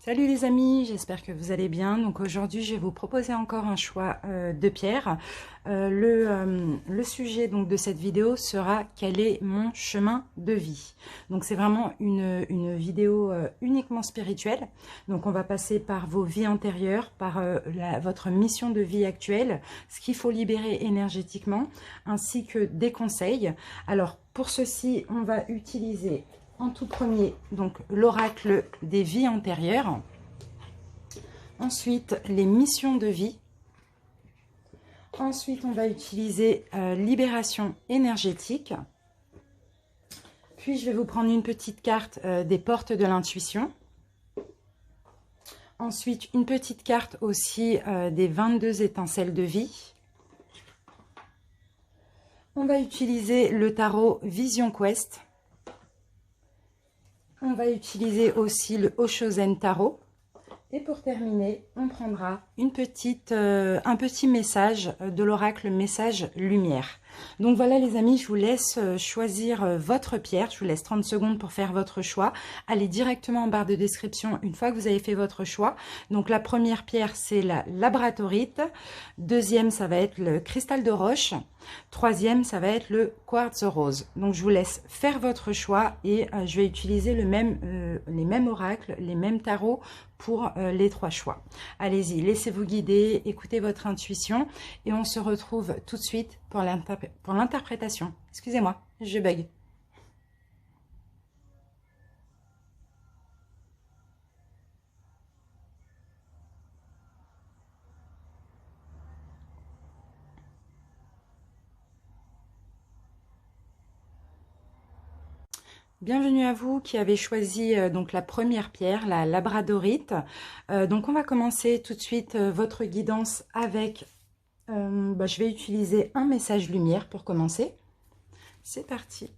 Salut les amis, j'espère que vous allez bien. Donc aujourd'hui, je vais vous proposer encore un choix de pierre. Le sujet donc de cette vidéo sera quel est mon chemin de vie. Donc c'est vraiment une vidéo uniquement spirituelle. Donc on va passer par vos vies antérieures, par votre mission de vie actuelle, ce qu'il faut libérer énergétiquement, ainsi que des conseils. Alors pour ceci, on va utiliser en tout premier, donc l'oracle des vies antérieures. Ensuite, les missions de vie. Ensuite, on va utiliser libération énergétique. Puis, je vais vous prendre une petite carte des portes de l'intuition. Ensuite, une petite carte aussi des 22 étincelles de vie. On va utiliser le tarot Vision Quest. On va utiliser aussi le Oshozen Tarot. Et pour terminer, on prendra un petit message de l'oracle Message Lumière. Donc voilà les amis, je vous laisse choisir votre pierre. Je vous laisse 30 secondes pour faire votre choix. Allez directement en barre de description une fois que vous avez fait votre choix. Donc la première pierre, c'est la labradorite. Deuxième, ça va être le cristal de roche. Troisième, ça va être le quartz rose. Donc je vous laisse faire votre choix et je vais utiliser les mêmes oracles, les mêmes tarots pour les trois choix. Allez-y, laissez-vous guider, écoutez votre intuition et on se retrouve tout de suite pour l'interprétation. Excusez-moi, je bug. Bienvenue à vous qui avez choisi donc la première pierre, la labradorite. Donc on va commencer tout de suite votre guidance avec, je vais utiliser un message lumière pour commencer. C'est parti.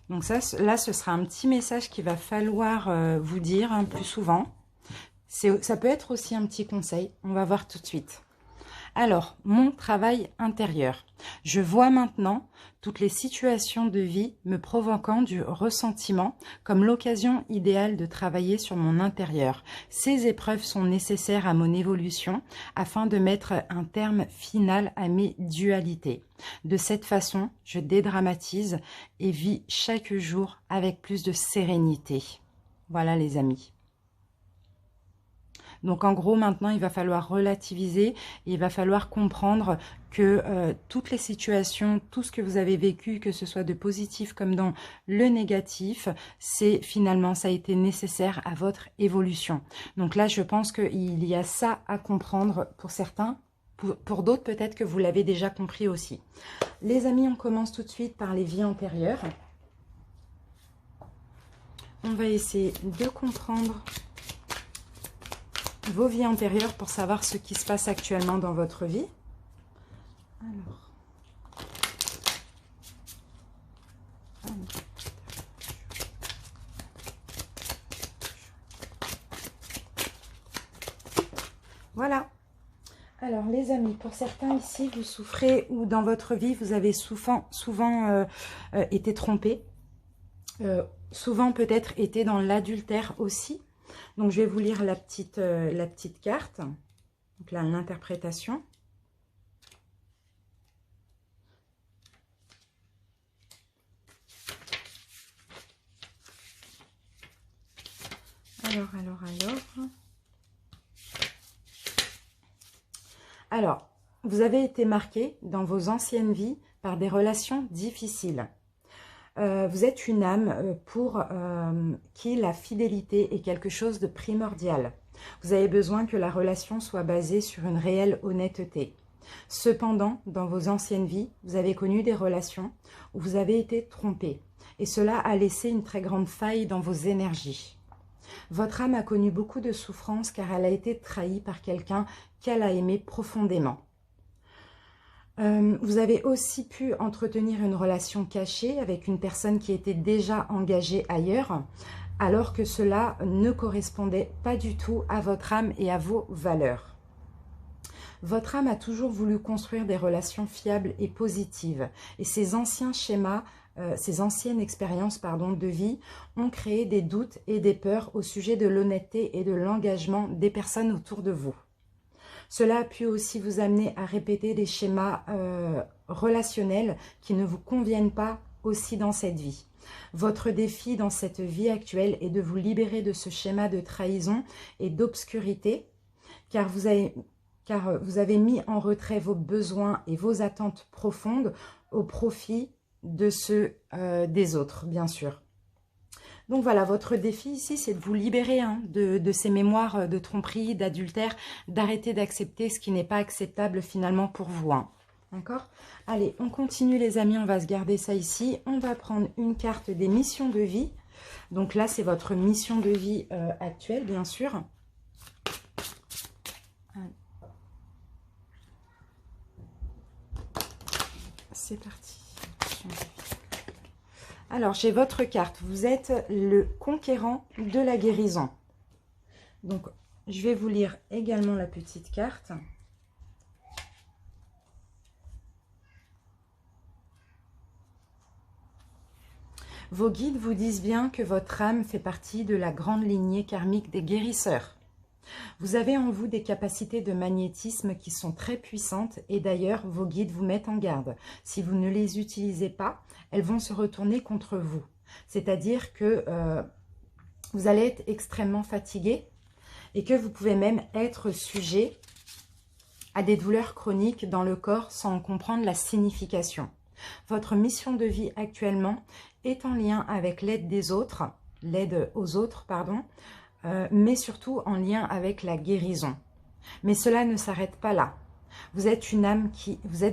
Donc ça, là, ce sera un petit message qu'il va falloir vous dire plus souvent. Ça peut être aussi un petit conseil, on va voir tout de suite. Alors, mon travail intérieur. Je vois maintenant toutes les situations de vie me provoquant du ressentiment comme l'occasion idéale de travailler sur mon intérieur. Ces épreuves sont nécessaires à mon évolution afin de mettre un terme final à mes dualités. De cette façon, je dédramatise et vis chaque jour avec plus de sérénité. Voilà les amis. Donc en gros, maintenant, il va falloir relativiser et il va falloir comprendre que toutes les situations, tout ce que vous avez vécu, que ce soit de positif comme dans le négatif, c'est finalement, ça a été nécessaire à votre évolution. Donc là, je pense qu'il y a ça à comprendre pour certains. Pour d'autres, peut-être que vous l'avez déjà compris aussi. Les amis, on commence tout de suite par les vies antérieures. On va essayer de comprendre vos vies antérieures pour savoir ce qui se passe actuellement dans votre vie. Alors. Voilà. Alors les amis, pour certains ici, vous souffrez ou dans votre vie, vous avez souvent été trompé. Souvent peut-être été dans l'adultère aussi. Donc, je vais vous lire la petite carte. Donc là, l'interprétation. Alors, vous avez été marqué dans vos anciennes vies par des relations difficiles. Vous êtes une âme pour qui la fidélité est quelque chose de primordial. Vous avez besoin que la relation soit basée sur une réelle honnêteté. Cependant, dans vos anciennes vies, vous avez connu des relations où vous avez été trompé. Et cela a laissé une très grande faille dans vos énergies. Votre âme a connu beaucoup de souffrances car elle a été trahie par quelqu'un qu'elle a aimé profondément. Vous avez aussi pu entretenir une relation cachée avec une personne qui était déjà engagée ailleurs, alors que cela ne correspondait pas du tout à votre âme et à vos valeurs. Votre âme a toujours voulu construire des relations fiables et positives. Et ces anciens schémas, ces anciennes expériences de vie ont créé des doutes et des peurs au sujet de l'honnêteté et de l'engagement des personnes autour de vous. Cela a pu aussi vous amener à répéter des schémas relationnels qui ne vous conviennent pas aussi dans cette vie. Votre défi dans cette vie actuelle est de vous libérer de ce schéma de trahison et d'obscurité, car vous avez mis en retrait vos besoins et vos attentes profondes au profit de ceux des autres, bien sûr. Donc voilà, votre défi ici, c'est de vous libérer de ces mémoires de tromperie, d'adultère, d'arrêter d'accepter ce qui n'est pas acceptable finalement pour vous. D'accord? Allez, on continue les amis, on va se garder ça ici. On va prendre une carte des missions de vie. Donc là, c'est votre mission de vie actuelle, bien sûr. C'est parti. Alors, j'ai votre carte. Vous êtes le conquérant de la guérison. Donc, je vais vous lire également la petite carte. Vos guides vous disent bien que votre âme fait partie de la grande lignée karmique des guérisseurs. Vous avez en vous des capacités de magnétisme qui sont très puissantes et d'ailleurs, vos guides vous mettent en garde. Si vous ne les utilisez pas, elles vont se retourner contre vous. C'est-à-dire que vous allez être extrêmement fatigué et que vous pouvez même être sujet à des douleurs chroniques dans le corps sans en comprendre la signification. Votre mission de vie actuellement est en lien avec l'aide des autres, l'aide aux autres, pardon, mais surtout en lien avec la guérison. Mais cela ne s'arrête pas là. Vous êtes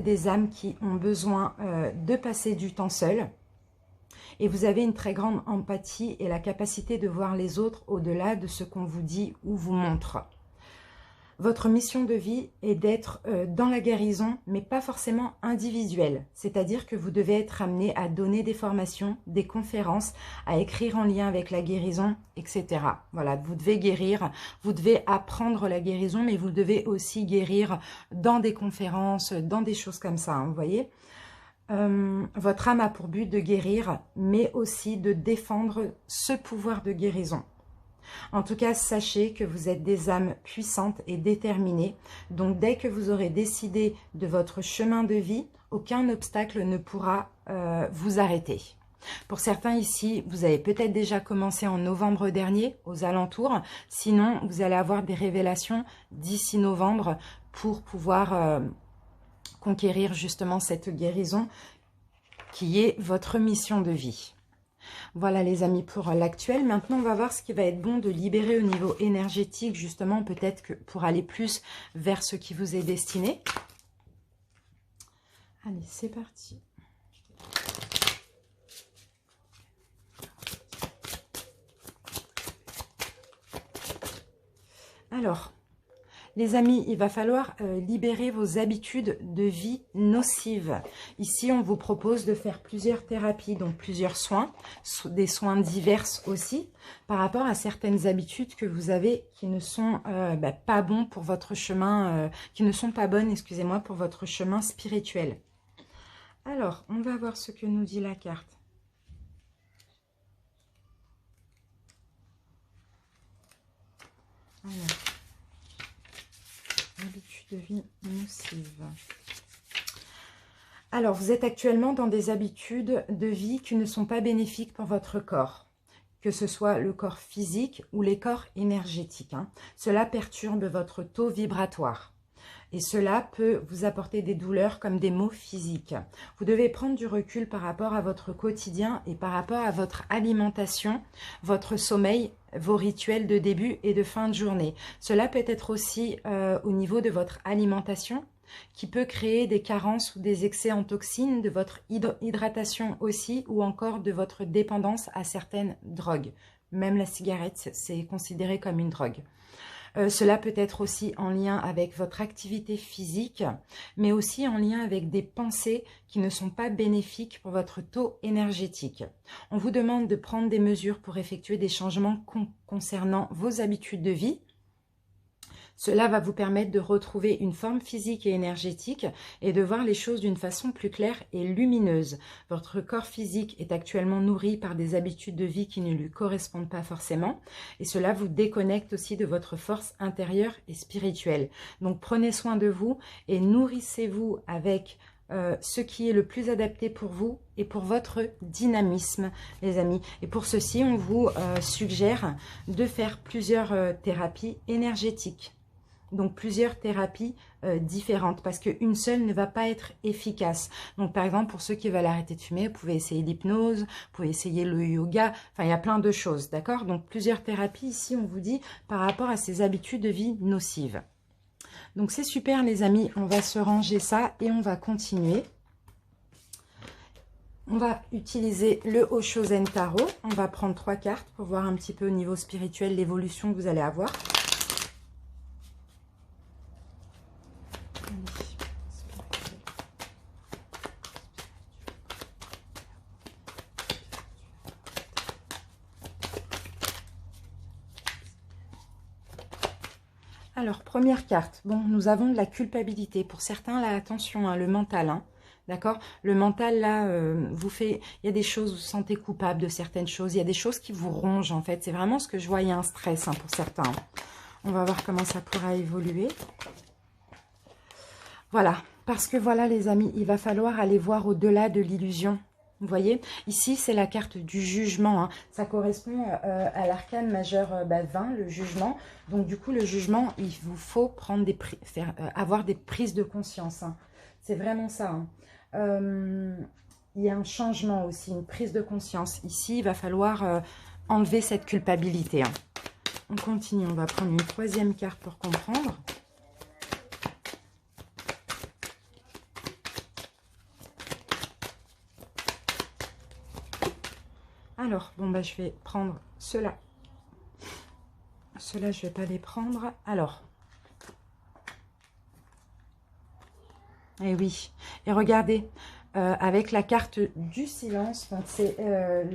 des âmes qui ont besoin de passer du temps seul. Et vous avez une très grande empathie et la capacité de voir les autres au-delà de ce qu'on vous dit ou vous montre. Votre mission de vie est d'être dans la guérison, mais pas forcément individuelle. C'est-à-dire que vous devez être amené à donner des formations, des conférences, à écrire en lien avec la guérison, etc. Voilà, vous devez guérir, vous devez apprendre la guérison, mais vous devez aussi guérir dans des conférences, dans des choses comme ça, vous voyez. Votre âme a pour but de guérir, mais aussi de défendre ce pouvoir de guérison. En tout cas, sachez que vous êtes des âmes puissantes et déterminées. Donc, dès que vous aurez décidé de votre chemin de vie, aucun obstacle ne pourra vous arrêter. Pour certains ici, vous avez peut-être déjà commencé en novembre dernier, aux alentours. Sinon, vous allez avoir des révélations d'ici novembre pour pouvoir conquérir justement cette guérison qui est votre mission de vie. Voilà les amis pour l'actuel. Maintenant, on va voir ce qui va être bon de libérer au niveau énergétique, justement, peut-être que pour aller plus vers ce qui vous est destiné. Allez, c'est parti. Alors, les amis, il va falloir libérer vos habitudes de vie nocives. Ici, on vous propose de faire plusieurs thérapies, donc plusieurs soins, des soins divers aussi, par rapport à certaines habitudes que vous avez qui ne sont pas bons pour votre chemin, qui ne sont pas bonnes, excusez-moi, pour votre chemin spirituel. Alors, on va voir ce que nous dit la carte. Alors. Habitudes de vie nocives. Alors, vous êtes actuellement dans des habitudes de vie qui ne sont pas bénéfiques pour votre corps, que ce soit le corps physique ou les corps énergétiques. Cela perturbe votre taux vibratoire et cela peut vous apporter des douleurs comme des maux physiques. Vous devez prendre du recul par rapport à votre quotidien et par rapport à votre alimentation, votre sommeil, vos rituels de début et de fin de journée. Cela peut être aussi au niveau de votre alimentation qui peut créer des carences ou des excès en toxines, de votre hydratation aussi ou encore de votre dépendance à certaines drogues. Même la cigarette, c'est considéré comme une drogue. Cela peut être aussi en lien avec votre activité physique, mais aussi en lien avec des pensées qui ne sont pas bénéfiques pour votre taux énergétique. On vous demande de prendre des mesures pour effectuer des changements concernant vos habitudes de vie. Cela va vous permettre de retrouver une forme physique et énergétique et de voir les choses d'une façon plus claire et lumineuse. Votre corps physique est actuellement nourri par des habitudes de vie qui ne lui correspondent pas forcément et cela vous déconnecte aussi de votre force intérieure et spirituelle. Donc prenez soin de vous et nourrissez-vous avec ce qui est le plus adapté pour vous et pour votre dynamisme, les amis. Et pour ceci, on vous suggère de faire plusieurs thérapies énergétiques. Donc plusieurs thérapies différentes parce qu'une seule ne va pas être efficace. Donc par exemple pour ceux qui veulent arrêter de fumer, vous pouvez essayer l'hypnose, vous pouvez essayer le yoga, enfin il y a plein de choses, d'accord? Donc plusieurs thérapies ici on vous dit par rapport à ces habitudes de vie nocives. Donc c'est super les amis, on va se ranger ça et on va continuer. On va utiliser le Oshozen Tarot, on va prendre 3 cartes pour voir un petit peu au niveau spirituel l'évolution que vous allez avoir. Alors, première carte, bon, nous avons de la culpabilité. Pour certains, là, attention, hein, le mental, hein, d'accord? Le mental, là, vous fait... Il y a des choses, vous vous sentez coupable de certaines choses. Il y a des choses qui vous rongent, en fait. C'est vraiment ce que je vois, il y a un stress, hein, pour certains. On va voir comment ça pourra évoluer. Voilà, parce que voilà, les amis, il va falloir aller voir au-delà de l'illusion. Vous voyez, ici, c'est la carte du jugement. Hein. Ça correspond à l'arcane majeur 20, le jugement. Donc, du coup, le jugement, il vous faut prendre avoir des prises de conscience. Hein. C'est vraiment ça. Hein. Il y a un changement aussi, une prise de conscience. Ici, il va falloir enlever cette culpabilité. Hein. On continue, on va prendre une 3e carte pour comprendre. Alors, bon, bah, je vais prendre ceux-là. Ceux-là, je ne vais pas les prendre. Alors. Et oui. Et regardez, avec la carte du silence, donc c'est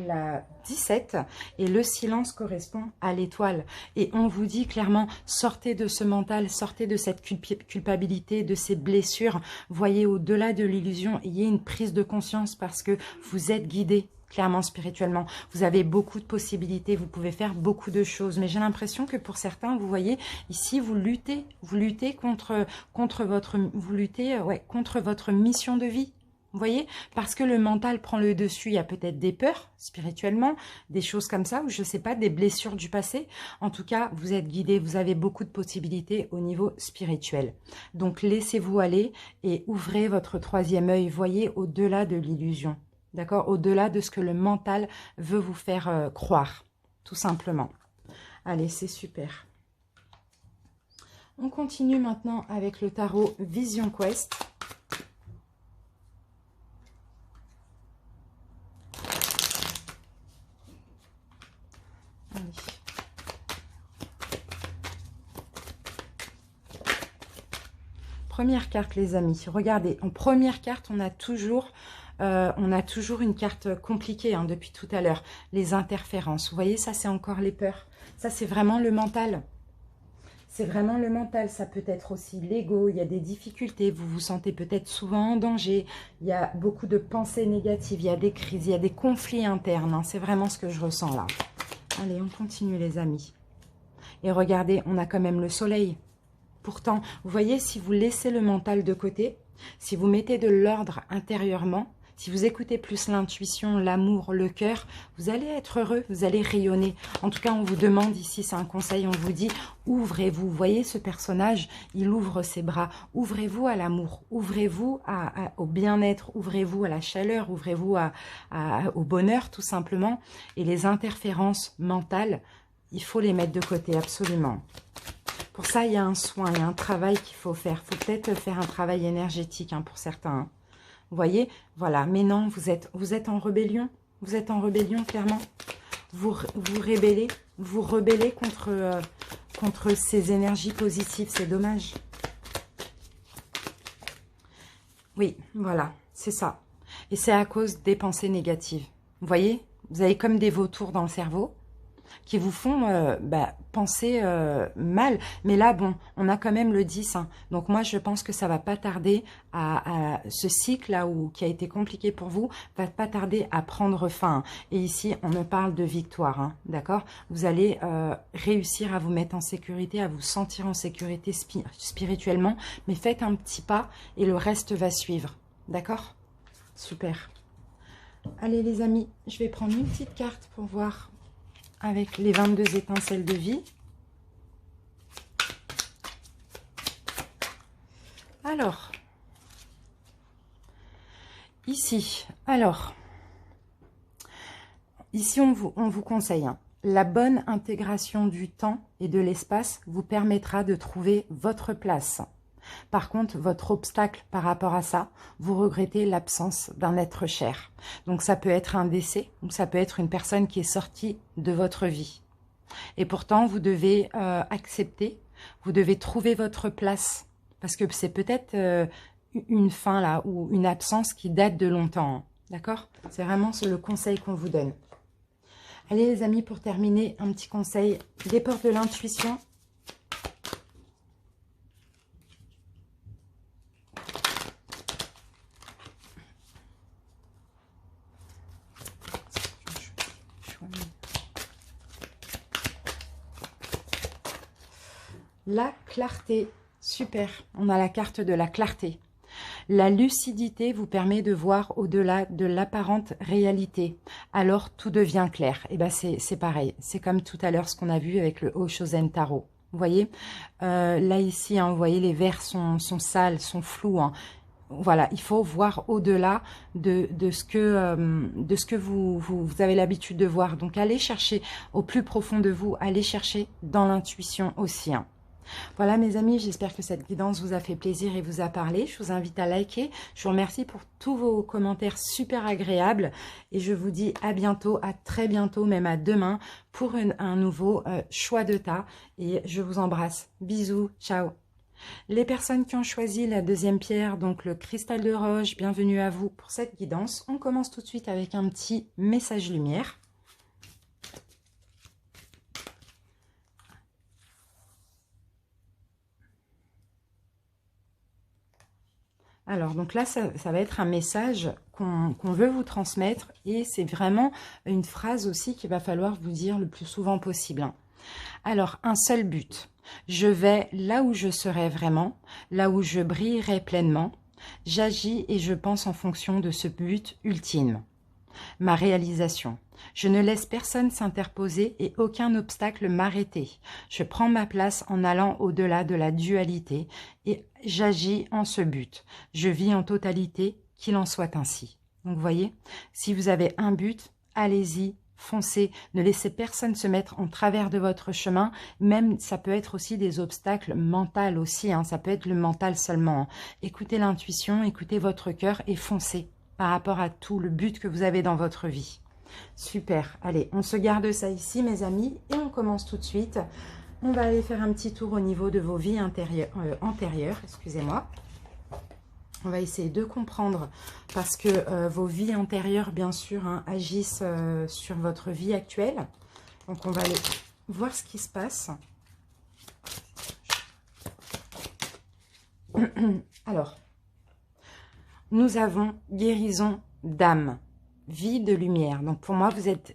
la 17, et le silence correspond à l'étoile. Et on vous dit clairement, sortez de ce mental, sortez de cette culpabilité, de ces blessures. Voyez au-delà de l'illusion, il y a une prise de conscience parce que vous êtes guidé. Clairement, spirituellement, vous avez beaucoup de possibilités, vous pouvez faire beaucoup de choses. Mais j'ai l'impression que pour certains, vous voyez, ici, vous luttez contre votre mission de vie. Vous voyez, parce que le mental prend le dessus, il y a peut-être des peurs spirituellement, des choses comme ça, ou je ne sais pas, des blessures du passé. En tout cas, vous êtes guidé, vous avez beaucoup de possibilités au niveau spirituel. Donc, laissez-vous aller et ouvrez votre 3e œil, voyez au-delà de l'illusion. D'accord? Au-delà de ce que le mental veut vous faire croire, tout simplement. Allez, c'est super. On continue maintenant avec le tarot Vision Quest. Allez. Première carte, les amis. Regardez, en première carte, on a toujours une carte compliquée hein, depuis tout à l'heure. Les interférences. Vous voyez, ça, c'est encore les peurs. Ça, c'est vraiment le mental. C'est vraiment le mental. Ça peut être aussi l'ego. Il y a des difficultés. Vous vous sentez peut-être souvent en danger. Il y a beaucoup de pensées négatives. Il y a des crises. Il y a des conflits internes. Hein. C'est vraiment ce que je ressens là. Allez, on continue, les amis. Et regardez, on a quand même le soleil. Pourtant, vous voyez, si vous laissez le mental de côté, si vous mettez de l'ordre intérieurement, si vous écoutez plus l'intuition, l'amour, le cœur, vous allez être heureux, vous allez rayonner. En tout cas, on vous demande ici, c'est un conseil, on vous dit, ouvrez-vous. Vous voyez ce personnage, il ouvre ses bras. Ouvrez-vous à l'amour, ouvrez-vous au bien-être, ouvrez-vous à la chaleur, ouvrez-vous au bonheur, tout simplement. Et les interférences mentales, il faut les mettre de côté, absolument. Pour ça, il y a un soin, il y a un travail qu'il faut faire. Il faut peut-être faire un travail énergétique hein, pour certains. Hein. Vous voyez, voilà. Mais non, vous êtes en rébellion. Vous êtes en rébellion, clairement. Vous rebellez contre ces énergies positives. C'est dommage. Oui, voilà, c'est ça. Et c'est à cause des pensées négatives. Vous voyez, vous avez comme des vautours dans le cerveau. qui vous font penser mal. Mais là, bon, on a quand même le 10. Hein. Donc moi, je pense que ça va pas tarder à ce cycle-là qui a été compliqué pour vous, va pas tarder à prendre fin. Et ici, on me parle de victoire, hein, d'accord? Vous allez réussir à vous mettre en sécurité, à vous sentir en sécurité spirituellement, mais faites un petit pas et le reste va suivre, d'accord? Super. Allez les amis, je vais prendre une petite carte pour voir avec les 22 étincelles de vie. Alors, ici, on vous conseille, hein, la bonne intégration du temps et de l'espace vous permettra de trouver votre place. Par contre, votre obstacle par rapport à ça, vous regrettez l'absence d'un être cher. Donc ça peut être un décès, ou ça peut être une personne qui est sortie de votre vie. Et pourtant, vous devez accepter, vous devez trouver votre place. Parce que c'est peut-être une fin là, ou une absence qui date de longtemps. Hein, d'accord? C'est vraiment le conseil qu'on vous donne. Allez les amis, pour terminer, un petit conseil des portes de l'intuition. La clarté, super, on a la carte de la clarté. La lucidité vous permet de voir au-delà de l'apparente réalité. Alors tout devient clair. Et ben c'est pareil, c'est comme tout à l'heure ce qu'on a vu avec le Oshozen Tarot. Vous voyez, là ici, hein, vous voyez les verres sont sales, sont flous. Hein. Voilà, il faut voir au-delà de ce que vous avez l'habitude de voir. Donc allez chercher au plus profond de vous, allez chercher dans l'intuition aussi. Hein. Voilà mes amis, j'espère que cette guidance vous a fait plaisir et vous a parlé. Je vous invite à liker. Je vous remercie pour tous vos commentaires super agréables. Et je vous dis à bientôt, à très bientôt, même à demain, pour un nouveau choix de tas. Et je vous embrasse. Bisous, ciao. Les personnes qui ont choisi la deuxième pierre, donc le cristal de roche, bienvenue à vous pour cette guidance. On commence tout de suite avec un petit message lumière. Alors, donc là, ça va être un message qu'on veut vous transmettre et c'est vraiment une phrase aussi qu'il va falloir vous dire le plus souvent possible. Hein. Alors, un seul but. Je vais là où je serai vraiment, là où je brillerai pleinement. J'agis et je pense en fonction de ce but ultime. Ma réalisation. Je ne laisse personne s'interposer et aucun obstacle m'arrêter. Je prends ma place en allant au-delà de la dualité et j'agis en ce but. Je vis en totalité, qu'il en soit ainsi. Donc vous voyez, si vous avez un but, allez-y, foncez. Ne laissez personne se mettre en travers de votre chemin. Même, ça peut être aussi des obstacles mentaux aussi. Hein, ça peut être le mental seulement. Hein. Écoutez l'intuition, écoutez votre cœur et foncez par rapport à tout le but que vous avez dans votre vie. Super, allez, on se garde ça ici mes amis et on commence tout de suite. On va aller faire un petit tour au niveau de vos vies antérieures, excusez-moi. On va essayer de comprendre parce que vos vies antérieures, bien sûr, hein, agissent sur votre vie actuelle. Donc on va aller voir ce qui se passe. Alors, nous avons guérison d'âme, vie de lumière. Donc pour moi,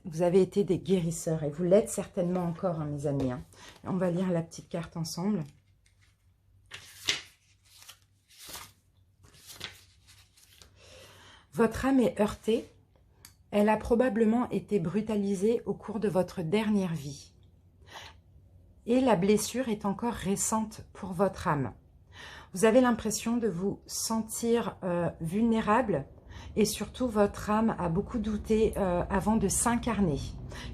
vous avez été des guérisseurs et vous l'êtes certainement encore, hein, mes amis. Hein. On va lire la petite carte ensemble. Votre âme est heurtée. Elle a probablement été brutalisée au cours de votre dernière vie. Et la blessure est encore récente pour votre âme. Vous avez l'impression de vous sentir vulnérable et surtout votre âme a beaucoup douté avant de s'incarner.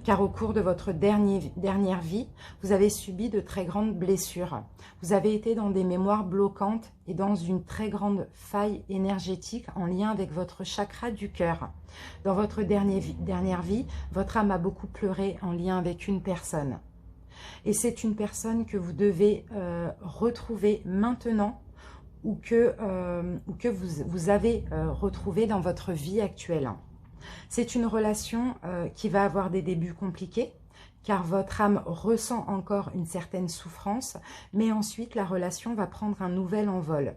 Car au cours de votre dernière vie, vous avez subi de très grandes blessures. Vous avez été dans des mémoires bloquantes et dans une très grande faille énergétique en lien avec votre chakra du cœur. Dans votre dernière vie, votre âme a beaucoup pleuré en lien avec une personne. Et c'est une personne que vous devez retrouver maintenant ou que vous avez retrouvé dans votre vie actuelle. C'est une relation qui va avoir des débuts compliqués, car votre âme ressent encore une certaine souffrance, mais ensuite la relation va prendre un nouvel envol.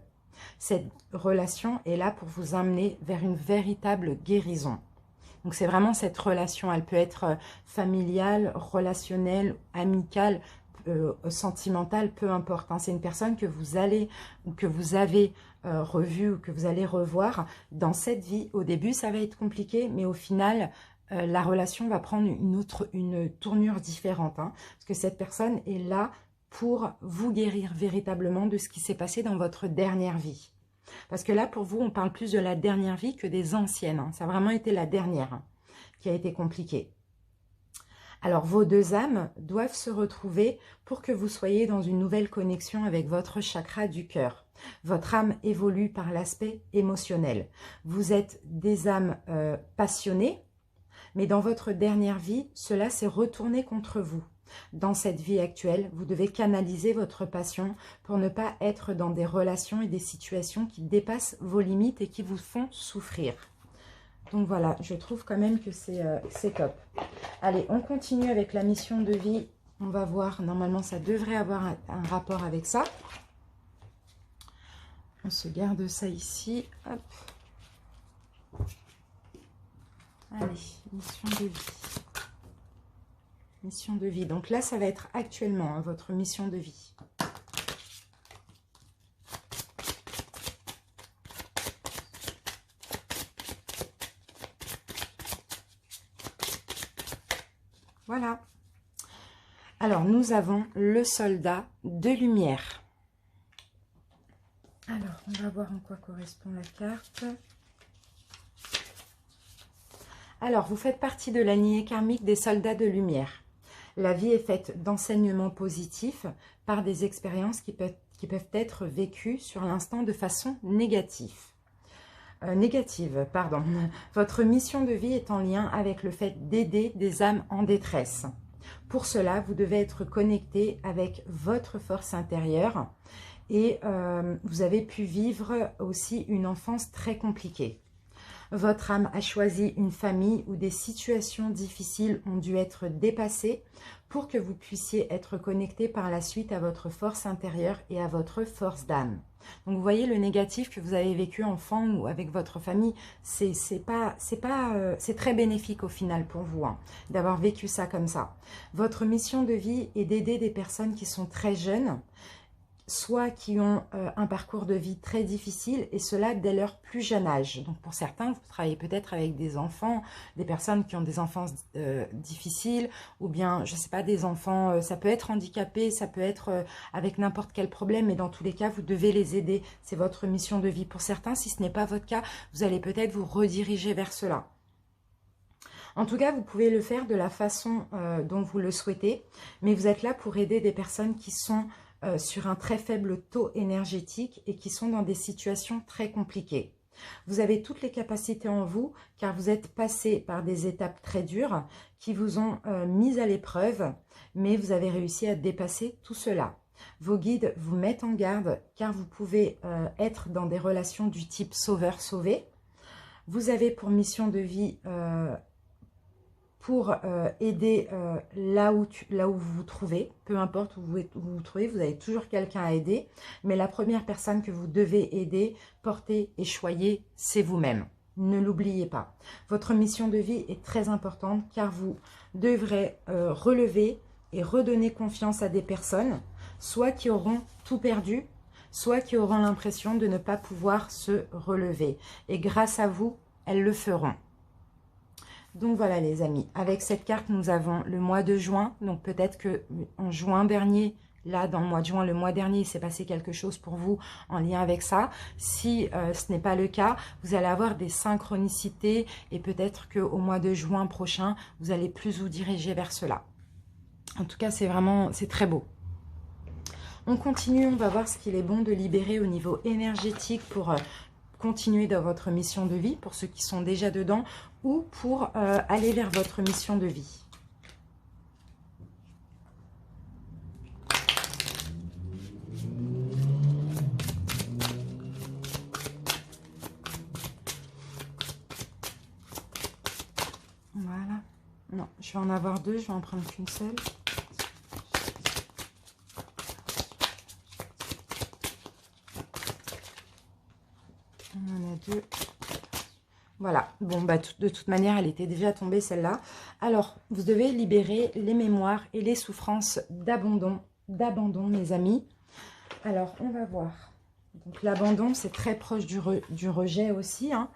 Cette relation est là pour vous amener vers une véritable guérison. Donc c'est vraiment cette relation, elle peut être familiale, relationnelle, amicale, sentimentale, peu importe. Hein. C'est une personne que vous allez ou que vous avez revue ou que vous allez revoir dans cette vie. Au début, ça va être compliqué, mais au final, la relation va prendre une tournure différente. Hein, parce que cette personne est là pour vous guérir véritablement de ce qui s'est passé dans votre dernière vie. Parce que là, pour vous, on parle plus de la dernière vie que des anciennes. Hein. Ça a vraiment été la dernière qui a été compliquée. Alors, vos deux âmes doivent se retrouver pour que vous soyez dans une nouvelle connexion avec votre chakra du cœur. Votre âme évolue par l'aspect émotionnel. Vous êtes des âmes passionnées, mais dans votre dernière vie, cela s'est retourné contre vous. Dans cette vie actuelle, vous devez canaliser votre passion pour ne pas être dans des relations et des situations qui dépassent vos limites et qui vous font souffrir. Donc voilà, je trouve quand même que c'est top. Allez, on continue avec la mission de vie. On va voir, normalement ça devrait avoir un rapport avec ça. On se garde ça ici. Hop. Allez, mission de vie. Mission de vie. Donc là, ça va être actuellement hein, votre mission de vie. Voilà. Alors, nous avons le soldat de lumière. Alors, on va voir en quoi correspond la carte. Alors, vous faites partie de la lignée karmique des soldats de lumière. La vie est faite d'enseignements positifs par des expériences qui peuvent être vécues sur l'instant de façon négative. Votre mission de vie est en lien avec le fait d'aider des âmes en détresse. Pour cela, vous devez être connecté avec votre force intérieure et vous avez pu vivre aussi une enfance très compliquée. Votre âme a choisi une famille où des situations difficiles ont dû être dépassées pour que vous puissiez être connecté par la suite à votre force intérieure et à votre force d'âme. Donc vous voyez le négatif que vous avez vécu enfant ou avec votre famille, c'est très bénéfique au final pour vous hein, d'avoir vécu ça comme ça. Votre mission de vie est d'aider des personnes qui sont très jeunes, soit qui ont un parcours de vie très difficile, et cela dès leur plus jeune âge. Donc pour certains, vous travaillez peut-être avec des enfants, des personnes qui ont des enfances difficiles, ou bien, je ne sais pas, des enfants, ça peut être handicapé, ça peut être avec n'importe quel problème, mais dans tous les cas, vous devez les aider. C'est votre mission de vie. Pour certains, si ce n'est pas votre cas, vous allez peut-être vous rediriger vers cela. En tout cas, vous pouvez le faire de la façon dont vous le souhaitez, mais vous êtes là pour aider des personnes qui sont sur un très faible taux énergétique et qui sont dans des situations très compliquées. Vous avez toutes les capacités en vous car vous êtes passé par des étapes très dures qui vous ont mis à l'épreuve, mais vous avez réussi à dépasser tout cela. Vos guides vous mettent en garde car vous pouvez être dans des relations du type sauveur-sauvé. Vous avez pour mission de vie pour aider là où vous vous trouvez, peu importe où vous vous trouvez, vous avez toujours quelqu'un à aider, mais la première personne que vous devez aider, porter et choyer, c'est vous-même. Ne l'oubliez pas. Votre mission de vie est très importante car vous devrez relever et redonner confiance à des personnes, soit qui auront tout perdu, soit qui auront l'impression de ne pas pouvoir se relever. Et grâce à vous, elles le feront. Donc voilà les amis, avec cette carte nous avons le mois de juin, donc peut-être que en juin dernier, là dans le mois de juin, le mois dernier, il s'est passé quelque chose pour vous en lien avec ça. Si ce n'est pas le cas, vous allez avoir des synchronicités et peut-être qu'au mois de juin prochain, vous allez plus vous diriger vers cela. En tout cas, c'est très beau. On continue, on va voir ce qu'il est bon de libérer au niveau énergétique pour continuer dans votre mission de vie, pour ceux qui sont déjà dedans, ou pour aller vers votre mission de vie. Voilà. Non, je vais en avoir deux, je vais en prendre qu'une seule. On en a deux. Voilà, bon, bah, de toute manière, elle était déjà tombée, celle-là. Alors, vous devez libérer les mémoires et les souffrances d'abandon, mes amis. Alors, on va voir. Donc, l'abandon, c'est très proche du rejet aussi, hein.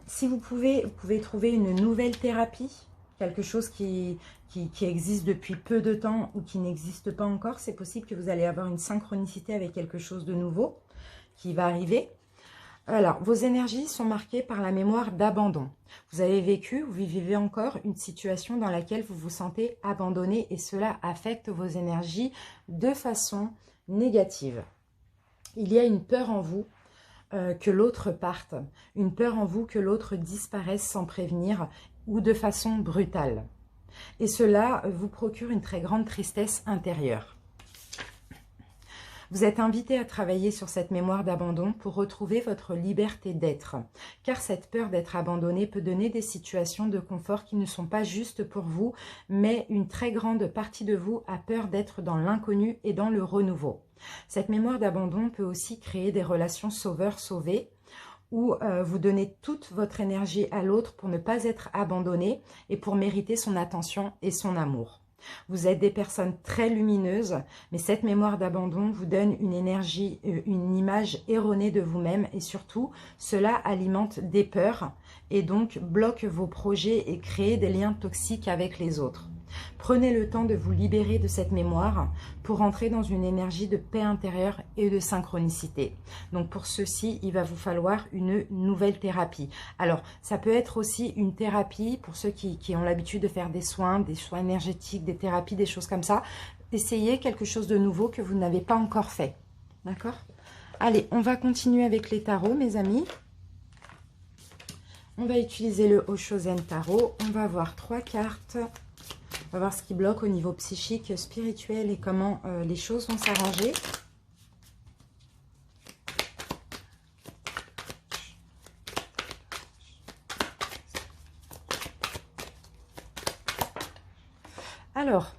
Si vous pouvez trouver une nouvelle thérapie, quelque chose qui existe depuis peu de temps ou qui n'existe pas encore. C'est possible que vous allez avoir une synchronicité avec quelque chose de nouveau qui va arriver. Alors, vos énergies sont marquées par la mémoire d'abandon. Vous avez vécu ou vous vivez encore une situation dans laquelle vous vous sentez abandonné et cela affecte vos énergies de façon négative. Il y a une peur en vous que l'autre parte, une peur en vous que l'autre disparaisse sans prévenir ou de façon brutale. Et cela vous procure une très grande tristesse intérieure. Vous êtes invité à travailler sur cette mémoire d'abandon pour retrouver votre liberté d'être. Car cette peur d'être abandonné peut donner des situations de confort qui ne sont pas justes pour vous, mais une très grande partie de vous a peur d'être dans l'inconnu et dans le renouveau. Cette mémoire d'abandon peut aussi créer des relations sauveur-sauvé, où vous donnez toute votre énergie à l'autre pour ne pas être abandonné et pour mériter son attention et son amour. Vous êtes des personnes très lumineuses, mais cette mémoire d'abandon vous donne une énergie, une image erronée de vous-même et surtout, cela alimente des peurs et donc bloque vos projets et crée des liens toxiques avec les autres. Prenez le temps de vous libérer de cette mémoire pour entrer dans une énergie de paix intérieure et de synchronicité. Donc pour ceci, il va vous falloir une nouvelle thérapie. Alors, ça peut être aussi une thérapie pour ceux qui ont l'habitude de faire des soins énergétiques, des thérapies, des choses comme ça. Essayez quelque chose de nouveau que vous n'avez pas encore fait. D'accord? Allez, on va continuer avec les tarots, mes amis. On va utiliser le Oshozen Tarot. On va voir 3 cartes. On va voir ce qui bloque au niveau psychique, spirituel et comment les choses vont s'arranger. Alors,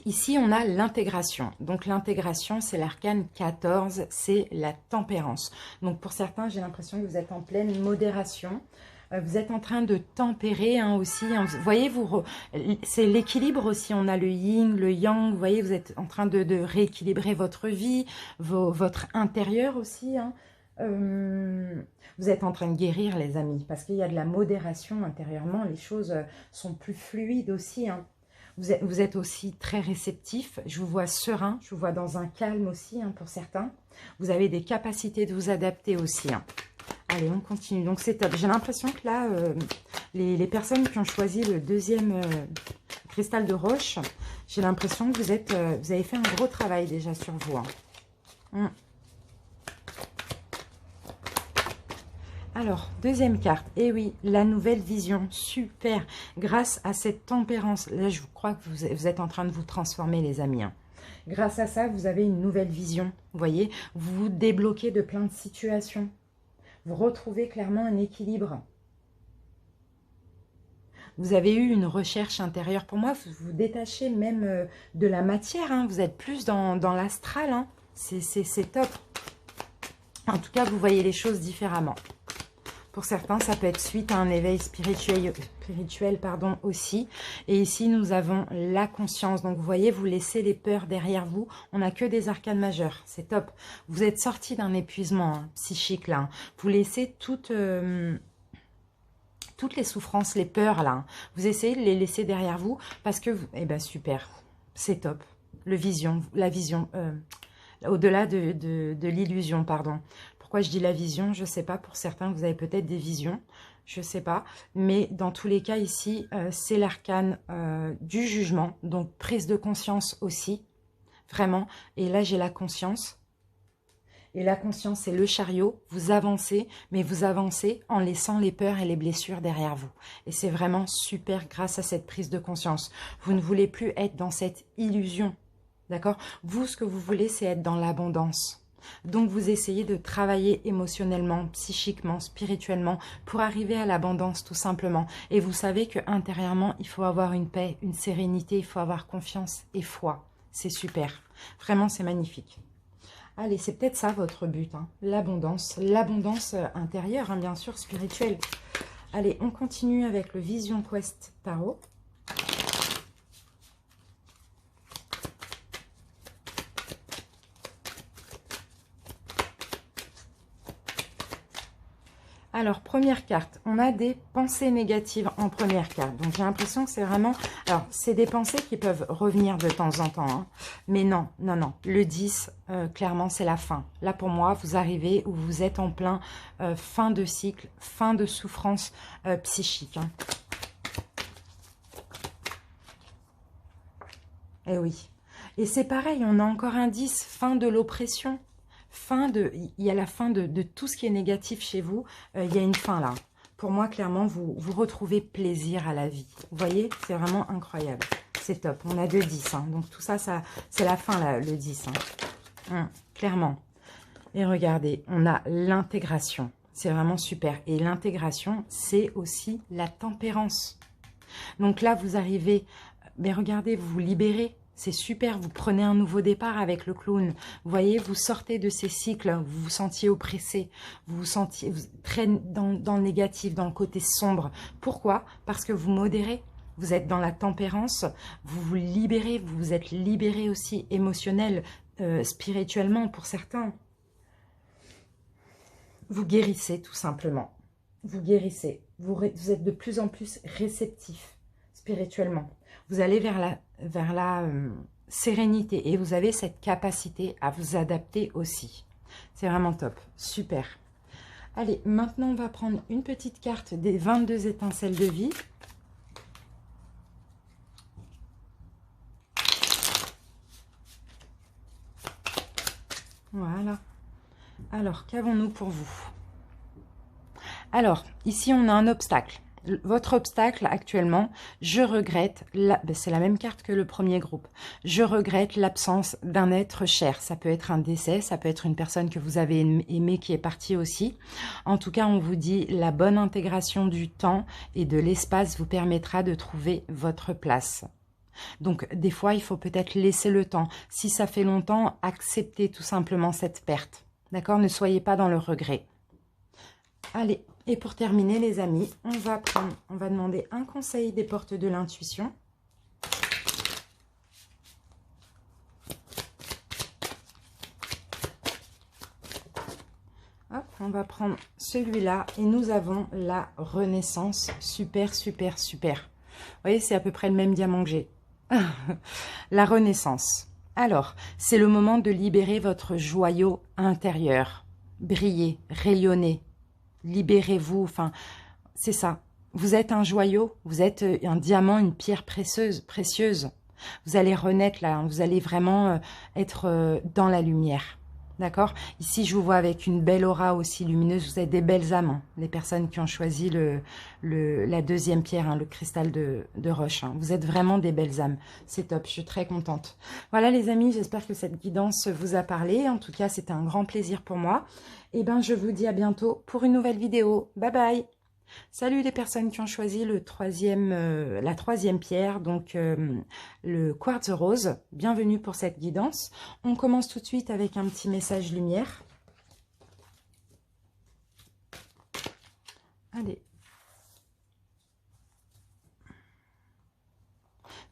ici on a l'intégration. Donc l'intégration, c'est l'arcane 14, c'est la tempérance. Donc pour certains, j'ai l'impression que vous êtes en pleine modération. Vous êtes en train de tempérer hein, aussi. Hein. Vous voyez, c'est l'équilibre aussi. On a le yin, le yang. Vous voyez, vous êtes en train de rééquilibrer votre vie, votre intérieur aussi. Hein. Vous êtes en train de guérir, les amis, parce qu'il y a de la modération intérieurement. Les choses sont plus fluides aussi. Hein. Vous êtes aussi très réceptif. Je vous vois serein. Je vous vois dans un calme aussi hein, pour certains. Vous avez des capacités de vous adapter aussi. Hein. Allez, on continue. Donc, c'est top. J'ai l'impression que là, les personnes qui ont choisi le deuxième cristal de roche, j'ai l'impression que vous avez fait un gros travail déjà sur vous. Hein. Alors, deuxième carte. Eh oui, la nouvelle vision. Super. Grâce à cette tempérance. Là, je crois que vous êtes en train de vous transformer, les amis. Hein. Grâce à ça, vous avez une nouvelle vision. Vous voyez, vous vous débloquez de plein de situations. Vous retrouvez clairement un équilibre. Vous avez eu une recherche intérieure. Pour moi, vous vous détachez même de la matière. Hein. Vous êtes plus dans l'astral. Hein. C'est top. En tout cas, vous voyez les choses différemment. Pour certains, ça peut être suite à un éveil spirituel aussi. Et ici, nous avons la conscience. Donc, vous voyez, vous laissez les peurs derrière vous. On n'a que des arcanes majeures. C'est top. Vous êtes sorti d'un épuisement hein, psychique, là. Vous laissez toutes les souffrances, les peurs, là. Vous essayez de les laisser derrière vous parce que... Eh ben, super. C'est top. La vision, au-delà de l'illusion, pardon. Pourquoi je dis la vision? Je ne sais pas. Pour certains, vous avez peut-être des visions. Je ne sais pas. Mais dans tous les cas, ici, c'est l'arcane du jugement. Donc, prise de conscience aussi. Vraiment. Et là, j'ai la conscience. Et la conscience, c'est le chariot. Vous avancez, mais vous avancez en laissant les peurs et les blessures derrière vous. Et c'est vraiment super grâce à cette prise de conscience. Vous ne voulez plus être dans cette illusion. D'accord? Vous, ce que vous voulez, c'est être dans l'abondance. Donc, vous essayez de travailler émotionnellement, psychiquement, spirituellement pour arriver à l'abondance tout simplement. Et vous savez qu'intérieurement, il faut avoir une paix, une sérénité, il faut avoir confiance et foi. C'est super. Vraiment, c'est magnifique. Allez, c'est peut-être ça votre but, hein, l'abondance intérieure, hein, bien sûr, spirituelle. Allez, on continue avec le Vision Quest Tarot. Alors, première carte, on a des pensées négatives en première carte. Donc, j'ai l'impression que c'est vraiment... Alors, c'est des pensées qui peuvent revenir de temps en temps. Hein. Mais non, non, non. Le 10, clairement, c'est la fin. Là, pour moi, vous arrivez où vous êtes en plein fin de cycle, fin de souffrance psychique. Hein. Eh oui. Et c'est pareil, on a encore un 10, fin de l'oppression. Il y a la fin de tout ce qui est négatif chez vous. Il y a une fin là. Pour moi, clairement, vous retrouvez plaisir à la vie. Vous voyez, c'est vraiment incroyable. C'est top. On a 2 10. Hein. Donc tout ça, c'est la fin, là, le 10. Hein. Clairement. Et regardez, on a l'intégration. C'est vraiment super. Et l'intégration, c'est aussi la tempérance. Donc là, vous arrivez... Mais regardez, vous vous libérez. C'est super, vous prenez un nouveau départ avec le clown. Vous voyez, vous sortez de ces cycles, vous vous sentiez oppressé, vous vous sentiez très dans le négatif, dans le côté sombre. Pourquoi? Parce que vous modérez, vous êtes dans la tempérance, vous vous libérez, vous vous êtes libéré aussi émotionnel, spirituellement pour certains. Vous guérissez tout simplement. Vous guérissez. Vous êtes de plus en plus réceptif spirituellement. Vous allez vers la sérénité et vous avez cette capacité à vous adapter aussi. C'est vraiment top. Super. Allez, maintenant, on va prendre une petite carte des 22 étincelles de vie. Voilà. Alors, qu'avons-nous pour vous? Alors, ici, on a un obstacle. Votre obstacle actuellement, je regrette, c'est la même carte que le premier groupe, je regrette l'absence d'un être cher. Ça peut être un décès, ça peut être une personne que vous avez aimée qui est partie aussi. En tout cas, on vous dit la bonne intégration du temps et de l'espace vous permettra de trouver votre place. Donc, des fois, il faut peut-être laisser le temps. Si ça fait longtemps, acceptez tout simplement cette perte. D'accord? Ne soyez pas dans le regret. Allez. Et pour terminer, les amis, on va demander un conseil des portes de l'intuition. Hop, on va prendre celui-là et nous avons la Renaissance. Super, super, super. Vous voyez, c'est à peu près le même diamant que j'ai. La Renaissance. Alors, c'est le moment de libérer votre joyau intérieur. Briller, rayonner. Libérez-vous, enfin, c'est ça. Vous êtes un joyau, vous êtes un diamant, une pierre précieuse. Vous allez renaître là, hein, vous allez vraiment être dans la lumière. D'accord? Ici, je vous vois avec une belle aura aussi lumineuse. Vous êtes des belles âmes, hein, les personnes qui ont choisi la deuxième pierre, hein, le cristal de roche. Hein. Vous êtes vraiment des belles âmes. C'est top, je suis très contente. Voilà les amis, j'espère que cette guidance vous a parlé. En tout cas, c'était un grand plaisir pour moi. Et ben, je vous dis à bientôt pour une nouvelle vidéo. Bye bye! Salut les personnes qui ont choisi la troisième pierre, donc le quartz rose. Bienvenue pour cette guidance. On commence tout de suite avec un petit message lumière. Allez.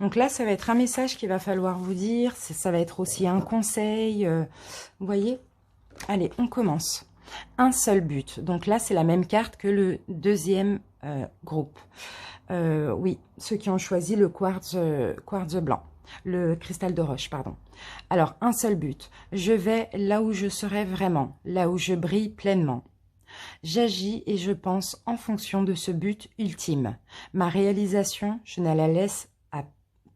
Donc là, ça va être un message qu'il va falloir vous dire. Ça va être aussi un conseil. Vous voyez? Allez, on commence. Un seul but. Donc là, c'est la même carte que le deuxième groupe. Oui, ceux qui ont choisi le quartz blanc, le cristal de roche, pardon. Alors, un seul but. Je vais là où je serai vraiment, là où je brille pleinement. J'agis et je pense en fonction de ce but ultime. Ma réalisation,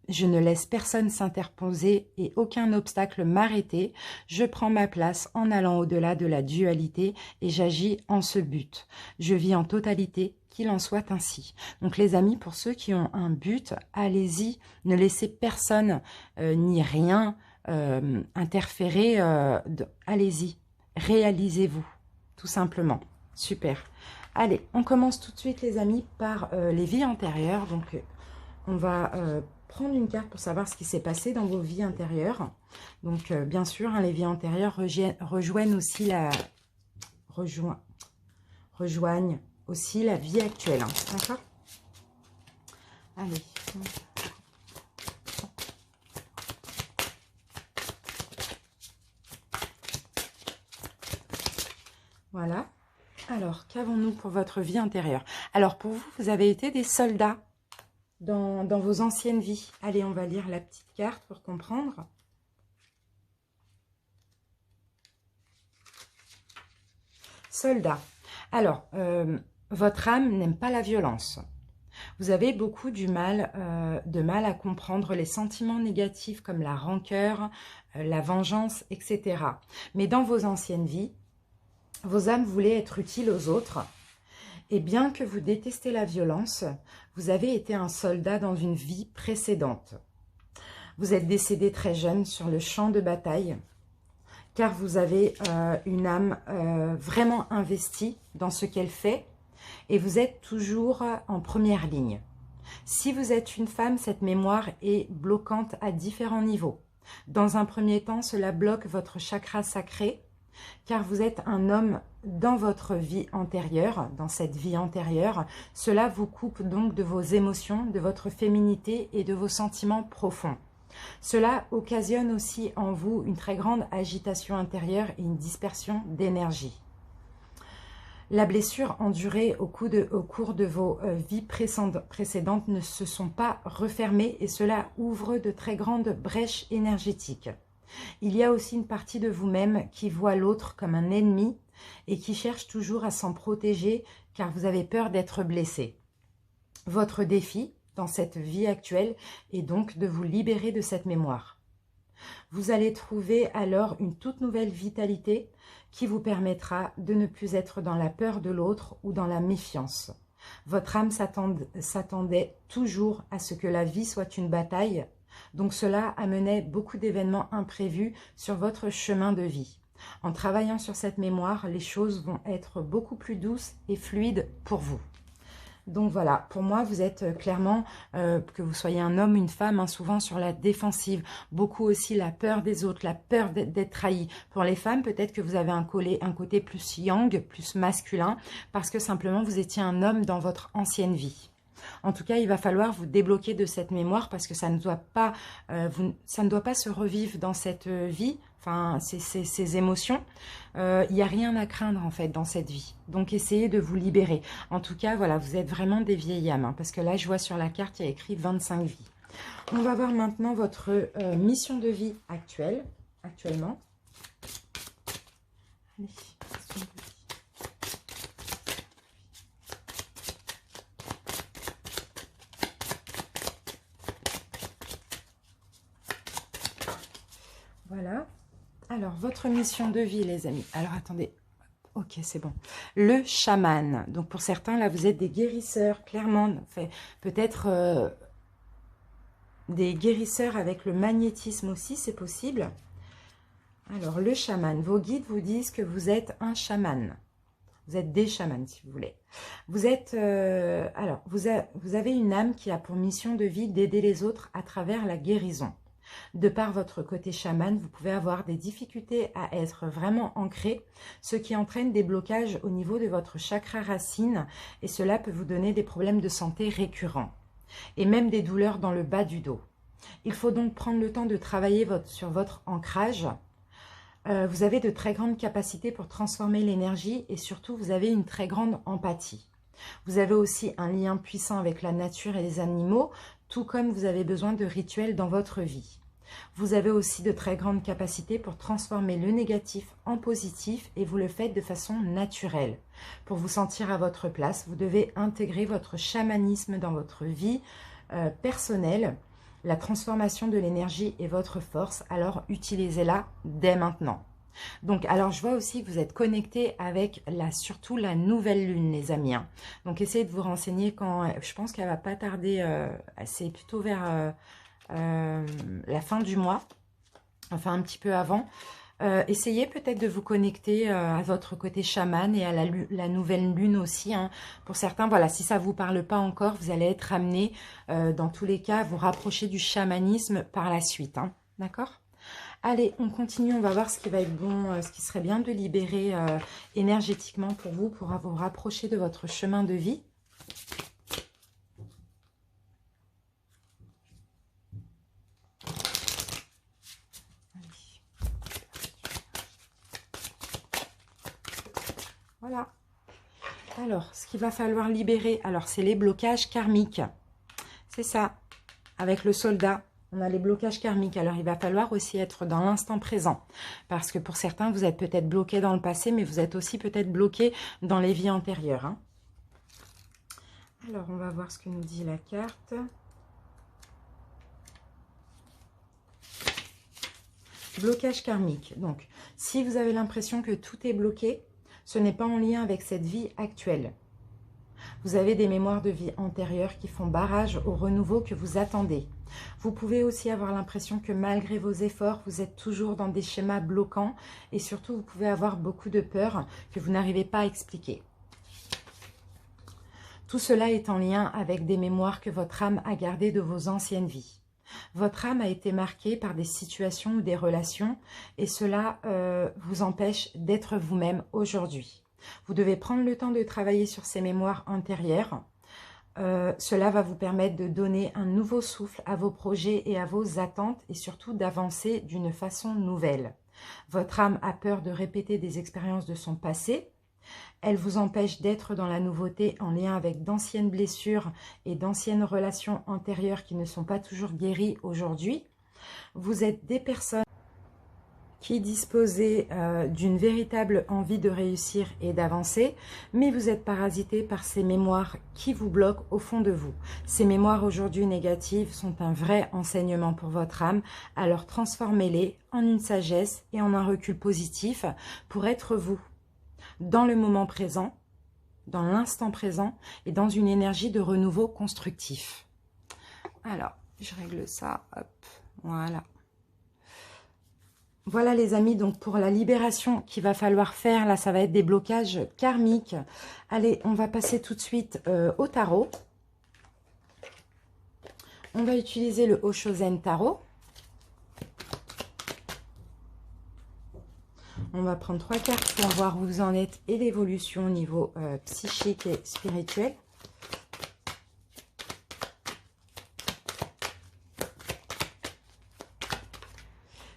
je ne laisse personne s'interposer et aucun obstacle m'arrêter. Je prends ma place en allant au-delà de la dualité et j'agis en ce but. Je vis en totalité, qu'il en soit ainsi. Donc les amis, pour ceux qui ont un but, allez-y, ne laissez personne ni rien interférer. Allez-y, réalisez-vous, tout simplement. Super. Allez, on commence tout de suite les amis par les vies antérieures. Donc on va prendre une carte pour savoir ce qui s'est passé dans vos vies intérieures. Donc bien sûr, hein, les vies antérieures rejoignent aussi rejoignent aussi la vie actuelle. Hein, d'accord? Allez. Voilà. Alors, qu'avons-nous pour votre vie antérieure? Alors, pour vous, vous avez été des soldats dans vos anciennes vies. Allez, on va lire la petite carte pour comprendre. Soldat. Alors, votre âme n'aime pas la violence. Vous avez beaucoup de mal à comprendre les sentiments négatifs comme la rancœur, la vengeance, etc. Mais dans vos anciennes vies, vos âmes voulaient être utiles aux autres. Et bien que vous détestez la violence, vous avez été un soldat dans une vie précédente. Vous êtes décédé très jeune sur le champ de bataille, car vous avez une âme vraiment investie dans ce qu'elle fait, et vous êtes toujours en première ligne. Si vous êtes une femme, cette mémoire est bloquante à différents niveaux. Dans un premier temps, cela bloque votre chakra sacré, car vous êtes un homme dans votre vie antérieure, dans cette vie antérieure. Cela vous coupe donc de vos émotions, de votre féminité et de vos sentiments profonds. Cela occasionne aussi en vous une très grande agitation intérieure et une dispersion d'énergie. La blessure endurée au cours de vos vies précédentes ne se sont pas refermées et cela ouvre de très grandes brèches énergétiques. Il y a aussi une partie de vous-même qui voit l'autre comme un ennemi et qui cherche toujours à s'en protéger car vous avez peur d'être blessé. Votre défi dans cette vie actuelle est donc de vous libérer de cette mémoire. Vous allez trouver alors une toute nouvelle vitalité qui vous permettra de ne plus être dans la peur de l'autre ou dans la méfiance. Votre âme s'attendait toujours à ce que la vie soit une bataille, donc cela amenait beaucoup d'événements imprévus sur votre chemin de vie. En travaillant sur cette mémoire, les choses vont être beaucoup plus douces et fluides pour vous. Donc voilà, pour moi, vous êtes clairement, que vous soyez un homme, une femme, hein, souvent sur la défensive. Beaucoup aussi la peur des autres, la peur d'être trahi. Pour les femmes, peut-être que vous avez un côté plus yang, plus masculin, parce que simplement vous étiez un homme dans votre ancienne vie. En tout cas, il va falloir vous débloquer de cette mémoire parce que ça ne doit pas, ça ne doit pas se revivre dans cette vie. Enfin, ces émotions, il n'y a rien à craindre en fait dans cette vie. Donc, essayez de vous libérer. En tout cas, voilà, vous êtes vraiment des vieilles âmes. Hein, parce que là, je vois sur la carte, il y a écrit 25 vies. On va voir maintenant votre mission de vie actuellement. Allez, mission de vie. Voilà. Alors, votre mission de vie, les amis. Alors, attendez. Ok, c'est bon. Le chaman. Donc, pour certains, là, vous êtes des guérisseurs, clairement. Peut-être des guérisseurs avec le magnétisme aussi, c'est possible. Alors, le chaman. Vos guides vous disent que vous êtes un chaman. Vous êtes des chamans, si vous voulez. Vous êtes... vous avez une âme qui a pour mission de vie d'aider les autres à travers la guérison. De par votre côté chaman, vous pouvez avoir des difficultés à être vraiment ancré, ce qui entraîne des blocages au niveau de votre chakra racine et cela peut vous donner des problèmes de santé récurrents et même des douleurs dans le bas du dos. Il faut donc prendre le temps de travailler sur votre ancrage. Vous avez de très grandes capacités pour transformer l'énergie et surtout vous avez une très grande empathie. Vous avez aussi un lien puissant avec la nature et les animaux, tout comme vous avez besoin de rituels dans votre vie. Vous avez aussi de très grandes capacités pour transformer le négatif en positif et vous le faites de façon naturelle. Pour vous sentir à votre place, vous devez intégrer votre chamanisme dans votre vie personnelle. La transformation de l'énergie est votre force, alors utilisez-la dès maintenant. Donc, alors je vois aussi que vous êtes connecté avec surtout la nouvelle lune, les amis. Hein. Donc, essayez de vous renseigner quand... Je pense qu'elle va pas tarder, c'est plutôt vers la fin du mois, enfin un petit peu avant. Essayez peut-être de vous connecter à votre côté chaman et à la nouvelle lune aussi. Hein. Pour certains, voilà, si ça ne vous parle pas encore, vous allez être amené, dans tous les cas, à vous rapprocher du chamanisme par la suite. Hein. D'accord ? Allez, on continue, on va voir ce qui va être bon, ce qui serait bien de libérer énergétiquement pour vous rapprocher de votre chemin de vie. Voilà. Alors, ce qu'il va falloir libérer, alors c'est les blocages karmiques. C'est ça. Avec le soldat, on a les blocages karmiques. Alors, il va falloir aussi être dans l'instant présent. Parce que pour certains, vous êtes peut-être bloqué dans le passé, mais vous êtes aussi peut-être bloqué dans les vies antérieures. Hein. Alors, on va voir ce que nous dit la carte. Blocage karmique. Donc, si vous avez l'impression que tout est bloqué, ce n'est pas en lien avec cette vie actuelle. Vous avez des mémoires de vie antérieures qui font barrage au renouveau que vous attendez. Vous pouvez aussi avoir l'impression que malgré vos efforts, vous êtes toujours dans des schémas bloquants et surtout, vous pouvez avoir beaucoup de peur que vous n'arrivez pas à expliquer. Tout cela est en lien avec des mémoires que votre âme a gardées de vos anciennes vies. Votre âme a été marquée par des situations ou des relations et cela vous empêche d'être vous-même aujourd'hui. Vous devez prendre le temps de travailler sur ces mémoires antérieures. Cela va vous permettre de donner un nouveau souffle à vos projets et à vos attentes et surtout d'avancer d'une façon nouvelle. Votre âme a peur de répéter des expériences de son passé. Elle vous empêche d'être dans la nouveauté en lien avec d'anciennes blessures et d'anciennes relations antérieures qui ne sont pas toujours guéries aujourd'hui. Vous êtes des personnes qui disposez d'une véritable envie de réussir et d'avancer, mais vous êtes parasité par ces mémoires qui vous bloquent au fond de vous. Ces mémoires aujourd'hui négatives sont un vrai enseignement pour votre âme, alors transformez-les en une sagesse et en un recul positif pour être vous. Dans le moment présent, dans l'instant présent et dans une énergie de renouveau constructif. Alors, je règle ça, hop, voilà. Voilà les amis, donc pour la libération qu'il va falloir faire, là ça va être des blocages karmiques. Allez, on va passer tout de suite au tarot. On va utiliser le Oshozen Tarot. On va prendre 3 cartes pour voir où vous en êtes et l'évolution au niveau psychique et spirituel.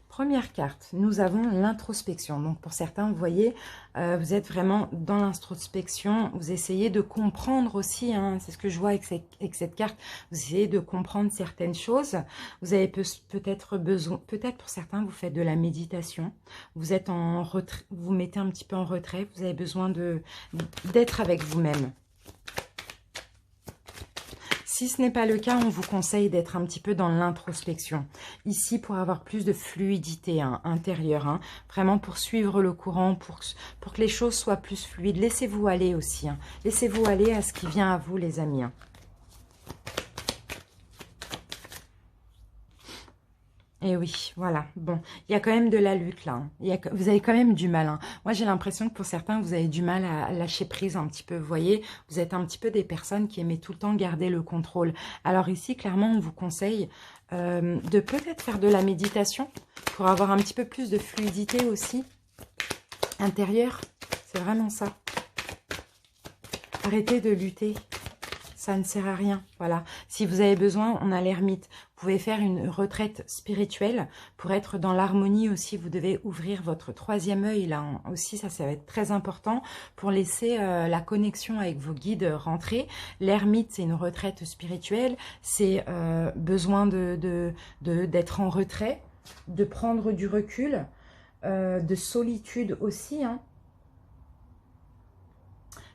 Première carte, nous avons l'introspection. Donc pour certains, vous voyez, vous êtes vraiment dans l'introspection. Vous essayez de comprendre aussi, hein, c'est ce que je vois avec cette carte, vous essayez de comprendre certaines choses. Vous avez peut-être besoin, peut-être pour certains, vous faites de la méditation. Vous êtes en retrait, vous mettez un petit peu en retrait. Vous avez besoin d'être avec vous-même. Si ce n'est pas le cas, on vous conseille d'être un petit peu dans l'introspection. Ici, pour avoir plus de fluidité intérieure, hein, vraiment pour suivre le courant, pour que les choses soient plus fluides. Laissez-vous aller aussi. Hein. Laissez-vous aller à ce qui vient à vous, les amis. Hein. Et oui, voilà. Bon, il y a quand même de la lutte là. Hein. Vous avez quand même du mal. Hein. Moi, j'ai l'impression que pour certains, vous avez du mal à lâcher prise un petit peu. Vous voyez, vous êtes un petit peu des personnes qui aimaient tout le temps garder le contrôle. Alors ici, clairement, on vous conseille de peut-être faire de la méditation pour avoir un petit peu plus de fluidité aussi intérieure. C'est vraiment ça. Arrêtez de lutter. Ça ne sert à rien, voilà. Si vous avez besoin, on a l'ermite. Vous pouvez faire une retraite spirituelle pour être dans l'harmonie aussi. Vous devez ouvrir votre 3e œil, là aussi, ça va être très important pour laisser la connexion avec vos guides rentrer. L'ermite, c'est une retraite spirituelle, c'est besoin d'être en retrait, de prendre du recul, de solitude aussi, hein.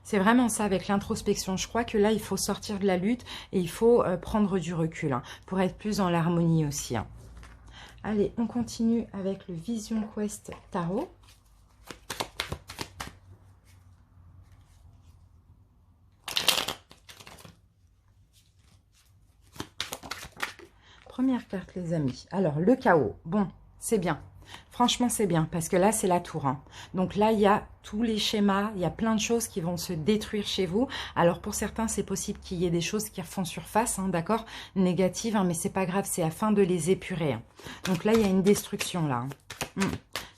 C'est vraiment ça avec l'introspection. Je crois que là, il faut sortir de la lutte et il faut prendre du recul hein, pour être plus dans l'harmonie aussi. Hein. Allez, on continue avec le Vision Quest Tarot. Première carte, les amis. Alors, le chaos. Bon, c'est bien. Franchement, c'est bien parce que là, c'est la tour. Hein. Donc là, il y a tous les schémas, il y a plein de choses qui vont se détruire chez vous. Alors pour certains, c'est possible qu'il y ait des choses qui refont surface, hein, d'accord, négatives, hein, mais c'est pas grave, c'est afin de les épurer. Hein. Donc là, il y a une destruction là. Hein.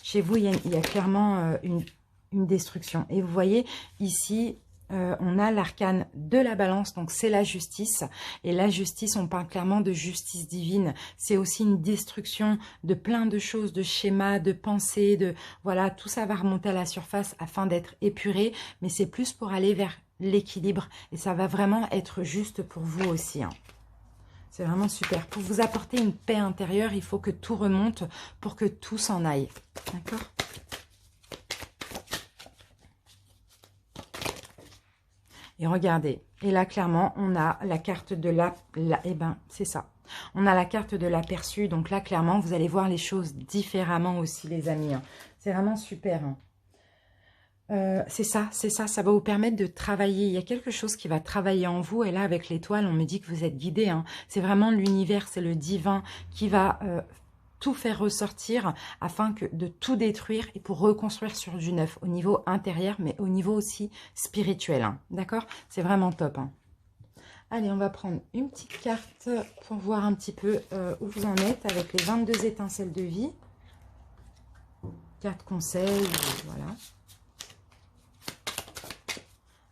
Chez vous, il y a clairement une destruction. Et vous voyez ici, on a l'arcane de la balance, donc c'est la justice. Et la justice, on parle clairement de justice divine. C'est aussi une destruction de plein de choses, de schémas, de pensées, de voilà, tout ça va remonter à la surface afin d'être épuré. Mais c'est plus pour aller vers l'équilibre. Et ça va vraiment être juste pour vous aussi. Hein. C'est vraiment super. Pour vous apporter une paix intérieure, il faut que tout remonte pour que tout s'en aille. D'accord ? Et regardez, et là clairement, on a la carte de eh ben, c'est ça. On a la carte de l'aperçu, donc là clairement, vous allez voir les choses différemment aussi les amis. Hein. C'est vraiment super. Hein. C'est ça, ça va vous permettre de travailler. Il y a quelque chose qui va travailler en vous, et là avec l'étoile, on me dit que vous êtes guidé. Hein. C'est vraiment l'univers, c'est le divin qui va... tout faire ressortir afin de tout détruire et pour reconstruire sur du neuf au niveau intérieur, mais au niveau aussi spirituel. Hein. D'accord? C'est vraiment top. Hein. Allez, on va prendre une petite carte pour voir un petit peu où vous en êtes avec les 22 étincelles de vie. Carte conseil, voilà.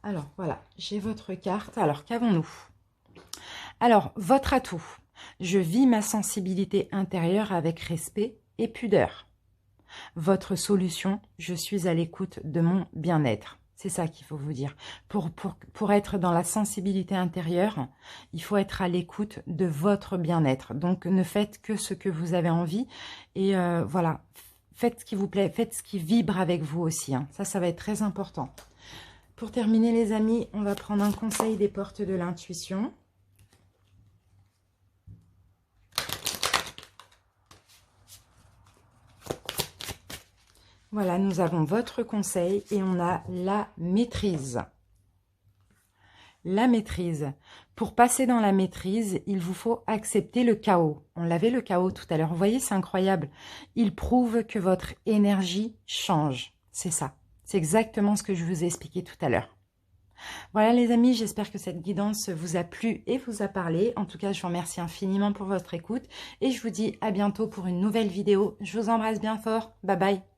Alors, voilà, j'ai votre carte. Alors, qu'avons-nous? Alors, votre atout. Je vis ma sensibilité intérieure avec respect et pudeur. Votre solution, je suis à l'écoute de mon bien-être. C'est ça qu'il faut vous dire. Pour être dans la sensibilité intérieure, il faut être à l'écoute de votre bien-être. Donc, ne faites que ce que vous avez envie. Et voilà, faites ce qui vous plaît, faites ce qui vibre avec vous aussi. Hein. Ça va être très important. Pour terminer, les amis, on va prendre un conseil des portes de l'intuition. Voilà, nous avons votre conseil et on a la maîtrise. La maîtrise. Pour passer dans la maîtrise, il vous faut accepter le chaos. On l'avait le chaos tout à l'heure. Vous voyez, c'est incroyable. Il prouve que votre énergie change. C'est ça. C'est exactement ce que je vous ai expliqué tout à l'heure. Voilà les amis, j'espère que cette guidance vous a plu et vous a parlé. En tout cas, je vous remercie infiniment pour votre écoute et je vous dis à bientôt pour une nouvelle vidéo. Je vous embrasse bien fort. Bye bye.